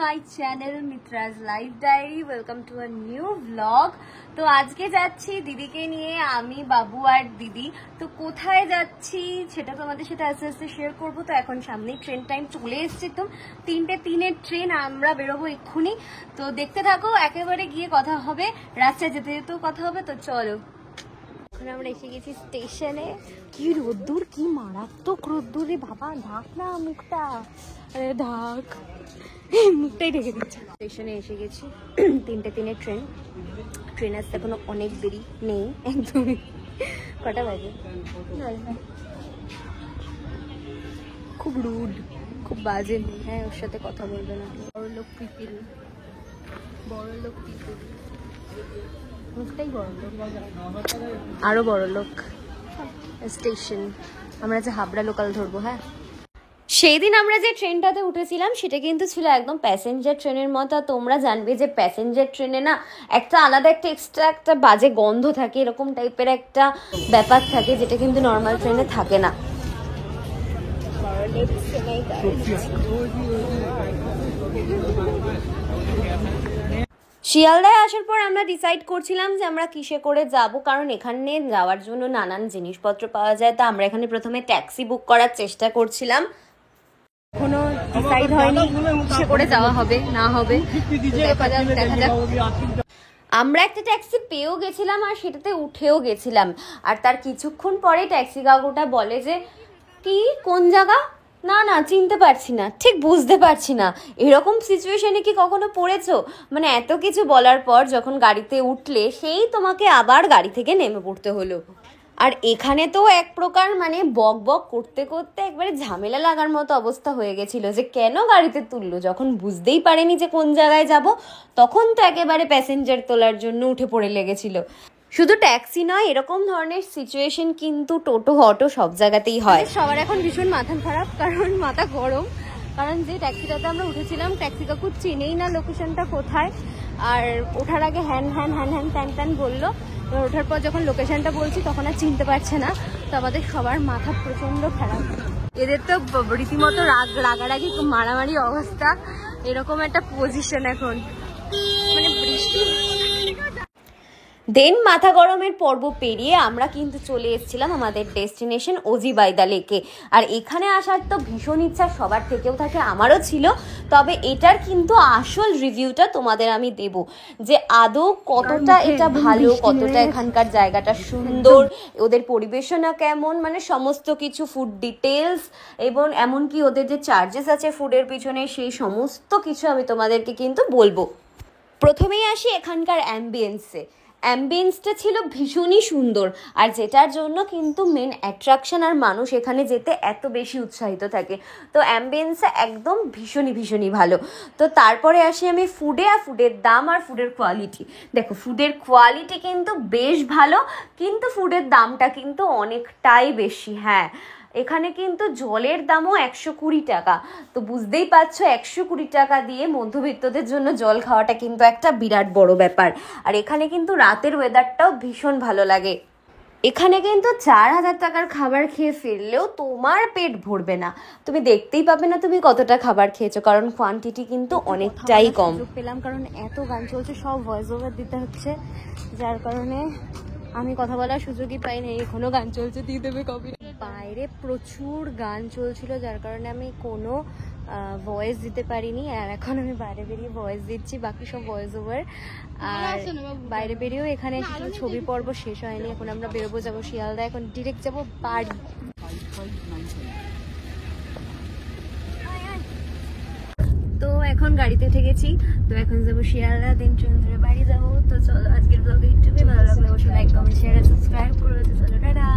My channel Mitra's life diary. Welcome to a new blog. তো আজকে যাচ্ছি দিদিকে নিয়ে, আমি, বাবু আর দিদি। তো কোথায় যাচ্ছি সেটা তোমাদের সাথে আস্তে আস্তে শেয়ার করবো। তো এখন সামনেই ট্রেন টাইম চলে এসছে, একদম 3:03 ট্রেন, আমরা বেরোবো এক্ষুনি। তো দেখতে থাকো, একেবারে গিয়ে কথা হবে, রাস্তায় যেতে যেতেও কথা হবে। তো চলো, এখন আমরা এসে গেছি স্টেশনে। কি রোদ্দুর, কি মারাত্মক রোদ্দুর রে বাবা, ঢাক না মুখটা, আরে ঢাক, মুখটাই ঢেকে দিচ্ছে। স্টেশনে এসে গেছি, 3:03 ট্রেন। ট্রেন আসতে এখনো অনেক দেরি নেই একদমই। কটা বাজে? খুব রুড, খুব বাজে। হ্যাঁ, ওর সাথে কথা বলবে না। বড়লোক পিপিল, বড়লোক পিপিল, মুখটাই বড়লোক, আরো বড়লোক। স্টেশন, আমরা যে হাবড়া লোকাল ধরবো। হ্যাঁ, সেই দিন আমরা যে ট্রেনটাতে উঠেছিলাম সেটা কিন্তু ছিল একদম প্যাসেঞ্জার ট্রেনের মতো। তোমরা জানবে যে প্যাসেঞ্জার ট্রেনে না একটা আলাদা একটা এক্সট্রা একটা বাজে গন্ধ থাকে, এরকম টাইপের একটা ব্যাপার থাকে, যেটা কিন্তু নর্মাল ট্রেনে থাকে না। শিয়ালদায় আসার পর আমরা ডিসাইড করছিলাম যে আমরা কিসে করে যাব, কারণ এখানে যাওয়ার জন্য নানান জিনিসপত্র পাওয়া যায়। তা আমরা এখানে প্রথমে ট্যাক্সি বুক করার চেষ্টা করছিলাম, এখনো ডিসাইড হয়নি কিসে করে যাওয়া হবে না হবে, দেখা যাক। আমরা একটা ট্যাক্সি পেয়েও গেছিলাম আর সেটাতে উঠেও গেছিলাম, আর তার কিছুক্ষণ পরে ট্যাক্সি কাকুটা বলে যে কি কোন জায়গা, না না চিনতে পারছি না, ঠিক বুঝতে পারছি না। এরকম সিচুয়েশনে কি কখনো পড়েছো? মানে এত কিছু বলার পর যখন গাড়িতে উঠলে সেই তোমাকে আবার গাড়ি থেকে নেমে পড়তে হলো। আর এখানে তো এক প্রকার মানে বক বক করতে করতে একবারে ঝামেলা লাগার মতো অবস্থা হয়ে গেছিল, যে কেন গাড়িতে তুললো, যখন বুঝতেই পারেনি যে কোন জায়গায় যাব, তখন তো একেবারে প্যাসেঞ্জার তোলার জন্য উঠে পড়ে লেগেছিল। শুধু ট্যাক্সি নয়, এরকম ধরনের সিচুয়েশন কিন্তু টোটো অটো সব জায়গাতেই হয়। সবার এখন ভীষণ মাথা খারাপ, কারণ মাথা গরম, কারণ যে ট্যাক্সিটাতে আমরা উঠেছিলাম ট্যাক্সি কাকু চেনেই না লোকেশনটা কোথায়, আর ওঠার আগে হ্যান হ্যান হ্যান হ্যান ট্যান ট্যান বললো। ওঠার পর যখন লোকেশনটা বলছি তখন আর চিনতে পারছে না। তো আমাদের সবার মাথা প্রচন্ড খারাপ। এদের তো রীতিমতো রাগারাগি মারামারি অবস্থা, এরকম একটা পজিশন এখন, মানে বৃষ্টি। দেন মাথা গরমের পর্ব পেরিয়ে আমরা কিন্তু চলে এসেছিলাম আমাদের ডেস্টিনেশন ওজিবাইদা লেকে। আর এখানে আসার তো ভীষণ ইচ্ছা সবার থেকেও থাকে, আমারও ছিল। তবে এটার কিন্তু আসল রিভিউটা তোমাদের আমি দেব, যে আদৌ কতটা এটা ভালো, কতটা এখানকার জায়গাটা সুন্দর, ওদের পরিবেশনা কেমন, মানে সমস্ত কিছু, ফুড ডিটেলস, এবং এমনকি ওদের যে চার্জেস আছে ফুডের পিছনে, সেই সমস্ত কিছু আমি তোমাদেরকে কিন্তু বলবো। প্রথমেই আসি এখানকার অ্যাম্বিয়েন্সে। অ্যাম্বিয়েন্সটা ছিল ভীষণই সুন্দর, আর যেটার জন্য কিন্তু মেন অ্যাট্রাকশন, আর মানুষ এখানে যেতে এত বেশি উৎসাহিত থাকে। তো অ্যাম্বিয়েন্সে একদম ভীষণই ভালো। তো তারপরে আসি আমি ফুডে, আর ফুডের দাম আর ফুডের কোয়ালিটি। দেখো, ফুডের কোয়ালিটি কিন্তু বেশ ভালো, কিন্তু ফুডের দামটা কিন্তু অনেকটাই বেশি। হ্যাঁ, এখানে কিন্তু জলের দামও 120 টাকা। তো বুঝতেই পারছো, 120 টাকা দিয়ে মধ্যবিত্তদের জন্য জল খাওয়াটা কিন্তু একটা বিরাট বড় ব্যাপার। আর এখানে কিন্তু রাতের ওয়েদারটাও ভীষণ ভালো লাগে। এখানে কিন্তু 4000 টাকার খাবার খেয়ে ফিরলেও তোমার পেট ভরবে না, তুমি দেখতেই পাবে না তুমি কতটা খাবার খেয়েছো, কারণ কোয়ান্টিটি কিন্তু অনেকটাই কম পেলাম। কারণ এত গান চলছে, সব ভয়েস ওভার দিতে হচ্ছে, যার কারণে আমি কথা বলার সুযোগই পাইনি। এখনো গান চলছে, দিয়ে দেবে কপি। বাইরে প্রচুর গান চলছিল, যার কারণে আমি কোনো ভয়েস দিতে পারিনি। আর এখন আমি বাইরে বেরিয়ে ভয়েস দিচ্ছি, বাকি সব ভয়েস ওভার। আর বাইরে বেরিয়েও এখানে ছবি পর্ব শেষ হয়নি। এখন আমরা বেরোবো, যাবো শিয়ালদা, এখন ডিরেক্ট যাবো বাড়ি। তো এখন গাড়িতে উঠে গেছি, তো এখন যাবো শিয়ালদা, দিন ট্রেন ধরে বাড়ি যাবো। তো চলো, আজকের ব্লগে একটু ভালো লাগলে অবশ্যই লাইক, কমেন্ট, শেয়ার আর সাবস্ক্রাইব করে দিতে। চলো, টাটা।